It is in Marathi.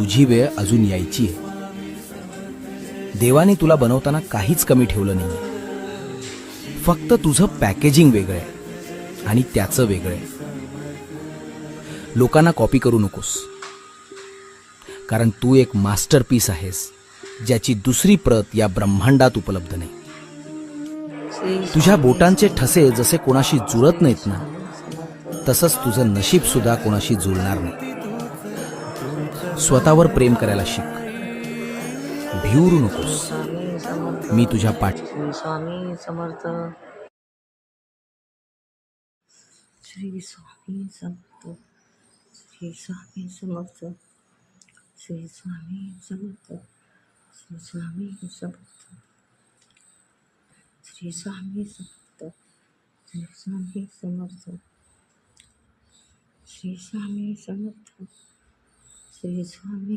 तुझी वेळ अजून यायची आहे. देवाने तुला बनवताना काहीच कमी ठेवलं नाही. फक्त तुझं पॅकेजिंग वेगळं आहे आणि त्याचं वेगळं आहे. लोकांना कॉपी करू नकोस, कारण तू एक मास्टरपीस आहेस ज्याची दुसरी प्रत या ब्रह्मांडात उपलब्ध नाही. तुझ्या बोटांचे ठसे जसे कोणाशी जुळत नाहीत ना, तसंच तुझं नशीब सुद्धा कोणाशी जुळणार नाही. स्वतःवर प्रेम करायला शिक. भिवरू नकोस. मी तुझ्या स्वामी समर्थ. श्री स्वामी समर्थ. श्री स्वामी समर्थ. श्री स्वामी समर्थ. श्री स्वामी समर्थ. श्री स्वामी समर्थ. श्री स्वामी समर्थ. श्री स्वामी समर्थ. श्री स्वामी